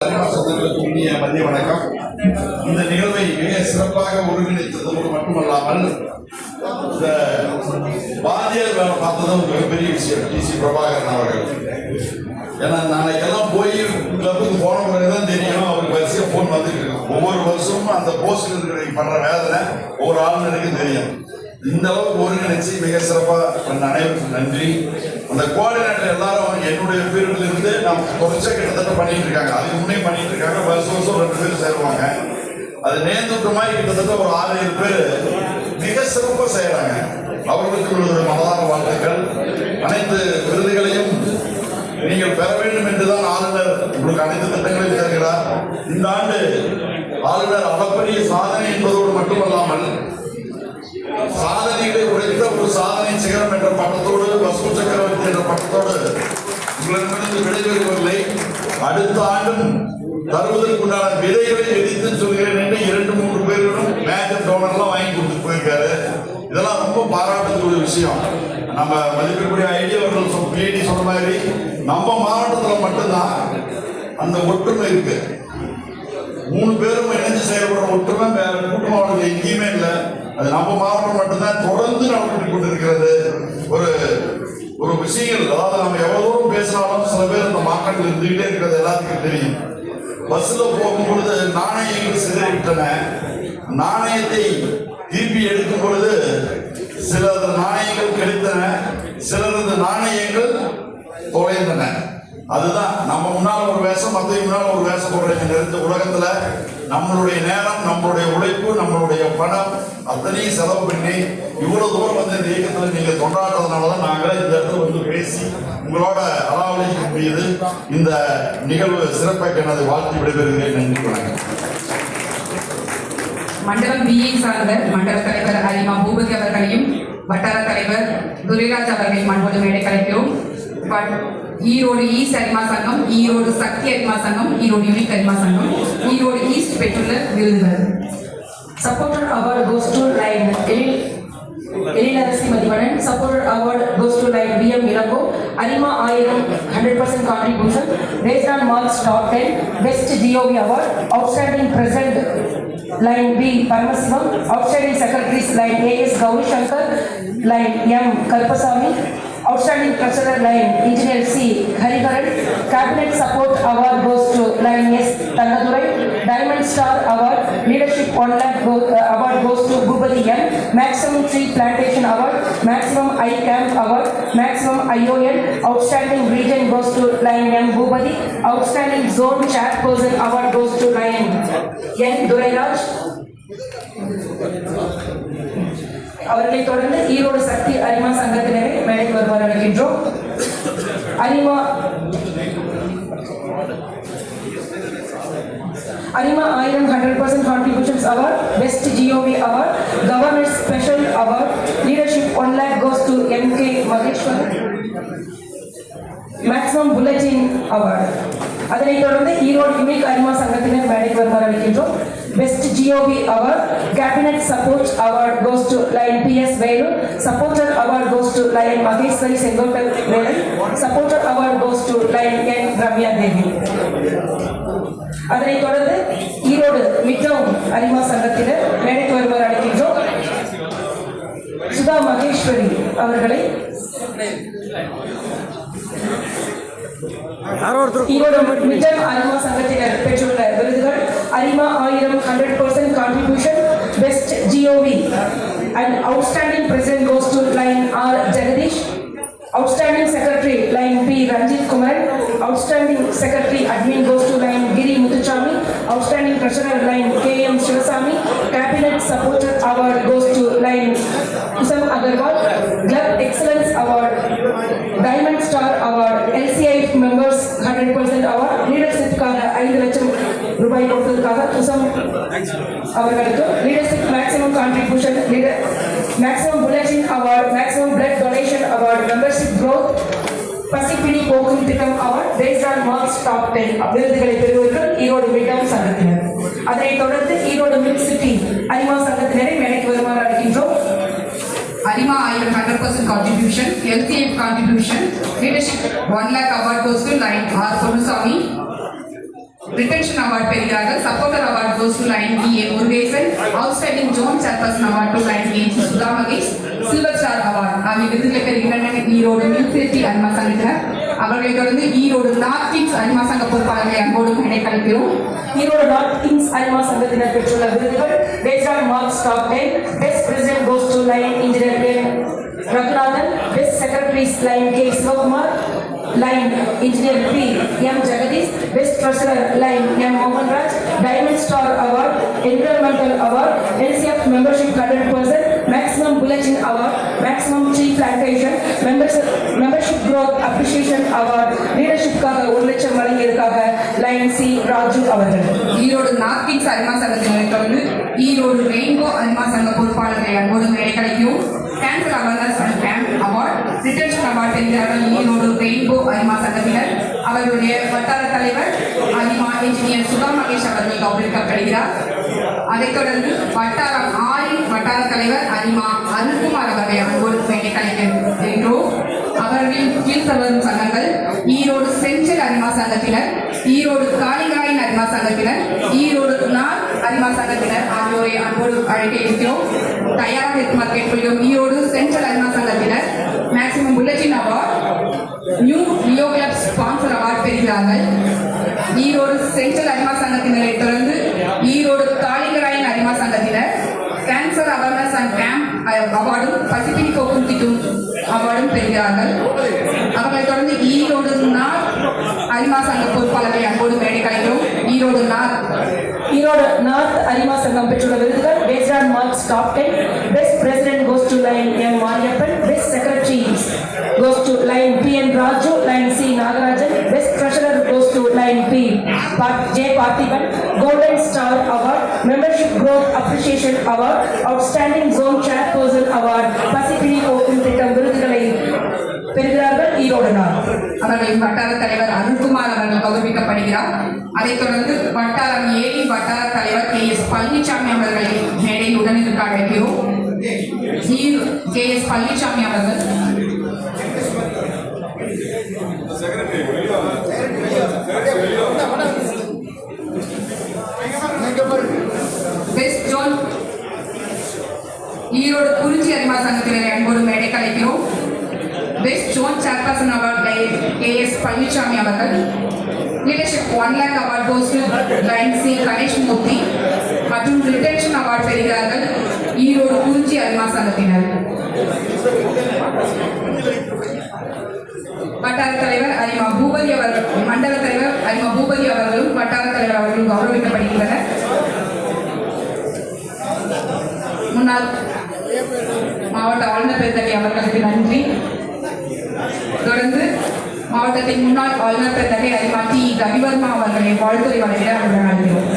மதிய வணக்கம். இந்த நிகழ்வை மிக சிறப்பாக ஒருங்கிணைத்ததோடு மட்டுமல்லாமல் இந்த வாத்தியார் வேலை பார்த்ததும் மிகப்பெரிய விஷயம். டிசி பிரபாகரன் அவர்கள். ஏன்னா நாளைக்கெல்லாம் போய் கிளப்புக்கு போன பிறகுதான் தெரியும் அவருக்கு வரிசையா போன் வந்துட்டு இருக்கும். ஒவ்வொரு வருஷமும் அந்த போஸ்ட்ல இருக்கிற பண்ற வேதனை ஒவ்வொரு ஆளுநருக்கும் தெரியும். இந்த அளவுக்கு ஒருங்கிணைச்சு மிக சிறப்பாக பண்ண அனைவருக்கும் நன்றி. அந்த கோஆர்டினேட்டர் எல்லாரும் என்னுடைய பீரியட்ல இருந்து நம்ம தொடர்ச்சியா கிட்டத்தட்ட பண்ணிட்டு இருக்காங்க. அதுக்கு முன்னே பண்ணிட்டு இருக்காங்க. வருஷம் வருஷம் 2 பேர் சேருவாங்க. அது நேர்ந்துட்ட மாதிரி கிட்டத்தட்ட ஒரு 6-7 பேர் மிக சிறப்பாக செய்யறாங்க. அவர்களுக்கு மனதார வாழ்த்துக்கள். அனைத்து விருதுகளையும் நீங்கள் பெற வேண்டும் என்றுதான் ஆளுநர் உங்களுக்கு அனைத்து திட்டங்களையும் தருகிறார். இந்த ஆண்டு ஆளுநர் அளப்பரிய சாதனை என்பதோடு மட்டுமல்லாமல் சாதனைகளை உடைத்த ஒரு சாதனை சிகரம் என்ற பட்டத்தோடு வசூல் சக்கரவர்த்தி என்ற பட்டத்தோடு உங்களிடமிருந்து விடைபெறுவதில்லை. அடுத்த ஆண்டும் தருவதற்குண்டான விதைகளை விதித்து சொல்கிறேன் என்று 2-3 பேரிடம் மேஜர் டோனர்லாம் வாங்கி கொடுத்துட்டு போயிருக்காரு. இதெல்லாம் ரொம்ப பாராட்டக்கூடிய விஷயம். நம்ம மதிப்பிற்குரிய ஐடியா அவர்கள் பிஐடி சொன்ன மாதிரி நம்ம மாவட்டத்தில் மட்டும்தான் அந்த ஒற்றுமை இருக்கு. 3 பேரும் இணைஞ்சு செயல்படுற ஒற்றுமை வேற கூட்டு மாவட்டத்தில் எங்கேயுமே இல்லை. அது நம்ம மாவட்டம் மட்டும்தான் தொடர்ந்து நடந்து கொண்டிருக்கிறது. ஒரு விஷயங்கள், அதாவது நம்ம எவ்வளவு தூரம் பேசினாலும் சில பேர் இந்த மாற்றங்கள் இருந்துகிட்டே இருக்கிறது எல்லாத்துக்கும் தெரியும். பஸ்ல போகும்பொழுது நாணயங்கள் சிதறிவிட்டன. நாணயத்தை திருப்பி எடுக்கும் பொழுது சிலது நாணயங்கள் கிடைத்தன, சிலரது நாணயங்கள் தொலைந்தன. அதுதான் நம்ம முன்னால் ஒரு வேஷம், மற்ற முன்னால் ஒரு வேஷம் போடுறீங்க. நிறைந்த உலகத்துல நம்மளுடைய நேரம், நம்மளுடைய உழைப்பு, நம்மளுடைய பணம் அத்தனையும் செலவு பண்ணி இவ்வளவு தூரம் வந்து இந்த இயக்கத்தில் நீங்க கொண்டாடுறதுனாலதான் நாங்களே இந்த இடத்துல வந்து பேசி உங்களோட அலாவலிக்க முடியுது. இந்த நிகழ்வு சிறப்பாக எனது வாழ்த்து விடைபெறுகிறேன். நன்றி, வணக்கம். மண்டலம் பிஏ சார்ந்த மண்டல தலைவர் அரிமா பூபதி அவர்களையும் வட்டார தலைவர் துரைராஜ் அவர்களையும் அன்போடு மேடை கலைக்கிறோம். ஈரோடு ஈஸ்ட் அரிமா சங்கம், ஈரோடு சக்தி அரிமா சங்கம், ஈரோடு யூனிக் அரிமா சங்கம், ஈரோடு ஈஸ்ட் பெற்றுள்ள விருதுகள். Supporter award goes to line Elinarasi Madhivanan. Supporter award goes to line BM Milango. Arima Ayram 100% contribution based on marks top 10. Best GOV award. Outstanding present line B Paramasivam. Outstanding secretaries line AS Gauri Shankar, line M Kalpasamy. Outstanding treasurer line Engineer C Hariharan. Cabinet support award goes to line S Tannadurai. Diamond Star award leadership 1 lakh award goes to Bhubadi M. Maximum tree plantation award, maximum iCamp award, maximum ION. Outstanding region goes to line M Bhubadi. Outstanding zone chairperson award goes to line N Duraraj. அவர்களை தொடர்ந்து ஈரோடு சக்தி அரிமா சங்கத்தினரை மேடைக்கு வருமாறு அழைக்கின்றோம். Arima Ayram 100% contributions award, best GOV award, governors special award, leadership 1 lakh goes to MK Maheshwar. Maximum bulletin award. அதனைத் தொடர்ந்து Erode unique அரிமா சங்கத்தினர் மேடைக்கு வருமாறு அழைக்கின்றோம். Best GOV award, cabinet support award goes to line PS Velu. Supporter award goes to line Maheshwari Sengotal Velan. Supporter award goes to line N Ramya Devi. அதனைத் தொடர்ந்து Erode midtown அரிமா சங்கத்தினர் மேடைக்கு வருமாறு அழைக்கின்றோம். சுதா மகேஸ்வரி அவர்களை ஈரோடு மிட்டம் அரிமா சங்கத்தினர் பெற்றுள்ள விருதுகள். அரிமா ஆயிரம் 100% contribution, best GOV and outstanding president goes to line R Jagadish. Outstanding secretary line P Ranjit Kumar. Outstanding secretary admin goes to line Giri Muthuchami. Outstanding treasurer line KM Shivasamy. Cabinet supporter award goes to line Usam Agarwal. Club excellence award, Diamond Star award, LCI members 100% award, leadership காக 5 லட்சம் ரூபாய் கொடுத்ததுக்காக உசம் அவர்களுக்கு leadership maximum contribution, maximum bulletin award, maximum blood donation award, membership growth, பசிப்பிணி போக்கும் திட்டம் award based on marks top 10 விருதுகளை பெறுவர்கள் Erode midterm சங்கத்தினர். அதனைத் தொடர்ந்து ஈரோடு மிட் சிட்டி அரிமா சங்கத்தினரை மேடைக்கு வருமாறு அழைக்கின்றோம். Arima Ayram 100% contribution, LCF contribution, leadership 1 lakh award goes to line R Ponusamy. Retention award பெறுகிறார்கள். Supporter award goes to lion A Murugesan. Outstanding zone chairperson award to lion A Sudha Mahesh. Silver star award ஆகிய விருதுகளை பெறுகின்றனர் ஈரோடு மில்சேர்த்தி அனிமா சங்கத்தினர். அவர்களை தொடர்ந்து Erode north kings அனிமா சங்க பொறுப்பாளர்களை அன்போடு இணைக்களக்கிறோம். ஈரோடு நார்த் கிங்ஸ் அனிமா சங்கத்தினர் பெற்றுள்ள விருதுகள் based on marks top 10. Best President goes to line Engineer K. Raghunathan. Best Secretaries line K. Sivakumar. Line Engineer P. M. Jagadish. Best Treasurer line M. Mohan Raj. Diamond Star Award. Environmental Award. NCF Membership 100%. Maximum Bulletin Award. Maximum Tree Plantation. Membership Growth Appreciation Award. Leadership-க்காக 1 லட்சம் வழங்கியதற்காக line C Raju அவர்கள். Erode north kings அனிமா சங்கத்தினரை தொடர்ந்து Erode rainbow அனிமா சங்க பொறுப்பாளர்களை அன்போடு இணைக்களக்கிறோம். Cancer awareness and camp award retention award பெறுகிறார்கள் ஈரோடு ரெயின்போ அனிமா சங்கத்தினர். அவர்களுடைய வட்டார தலைவர் அனிமா இன்ஜினியர் சுதா மகேஷ் அவர்கள் கௌரவிக்கப்படுகிறார். அதைத் தொடர்ந்து வட்டாரம் 6 வட்டார தலைவர் அனிமா அருண்குமார் அவர்களை அன்போடு இணைக்களக்கிறோம். அவர்களின் கீழ்த்தவரும் சங்கங்கள் ஈரோடு சென்ட்ரல் அனிமா சங்கத்தினர், ஈரோடு காளிங்கராயன் அனிமா சங்கத்தினர், ஈரோடு நார்த் அனிமா சங்கத்தினர் ஆகியோரை அன்போடு அழைக்க இருக்கிறோம். தயாராக இருக்குமாறு கேட்டுக்கொள்கிறோம். ஈரோடு சென்ட்ரல் அனிமா சங்கத்தினர் maximum bulletin award, new Leo club sponsor award பெறுகிறார்கள். ஈரோடு சென்ட்ரல் அனிமா சங்கத்தினரை தொடர்ந்து ஈரோடு காளிங்கராயன் அனிமா சங்கத்தினர் கேன்சர் அவேர்னஸ் அண்ட் கேம்ப் அவார்டும் பசிபிக் கோக்கும் திட்டும் அவார்டும் பெறுகிறார்கள். அவர்களை தொடர்ந்து ஈரோடு நார்த் அனிமா சங்க பொறுப்பாளர்களை அன்போடு மேடை கலைக்கிறோம். ஈரோடு நார்த் அனிமா சங்கம் பெற்றுள்ள விருதுகள் based on marks top 10. Best President goes to line M. Mariyappan. Best Secretaries goes to line P. N. Raju, line C. Nagarajan. Best Treasurer goes to line P. J. Parthiban. Golden Star Award, Membership Growth Appreciation Award, Outstanding Zone Chairperson Award, பசிபினி கோக்கும் திட்டம் விருதுகளை பெறுகிறார்கள் Erode north. அவர்களின் வட்டார தலைவர் அருண்குமார் அவர்கள் கௌரவிக்கப்படுகிறார். அதைத் தொடர்ந்து வட்டாரம் 7 வட்டார தலைவர் KS பழனிசாமி அவர்களை மேடையில் உடனிருக்க அழைக்கிறோம். KS பழனிசாமி அவர்கள் பெஸ்ட் ஜோன் ஈரோடு குறிச்சி அனிமா சங்கத்தினரை அன்போடு மேடை கலைக்கிறோம். Best zone chairperson award KS Palanisamy அவர்கள். Leadership 1 lakh award goes to lion C Ganesh Murthy மற்றும் ரிட்டன்ஷன் அவார்ட் பெறுகிறார்கள் ஈரோடு குறிச்சி அனிமா சங்கத்தினர். வட்டார தலைவர் அரிமா பூபதி அவர்கள், மண்டல தலைவர் அரிமா பூபதி அவர்களும் வட்டார தலைவர் அவர்களும் கௌரவிக்கப்படுகின்றனர். முன்னாள் மாவட்ட ஆளுநர் பெருந்தகை அவர்களுக்கு நன்றி. தொடர்ந்து மாவட்டத்தின் முன்னாள் ஆளுநர் பெருந்தகை அரிமா டி ரவிவர்மா அவர்களை வாழ்த்துறை வழங்கிட அழைக்கிறோம்.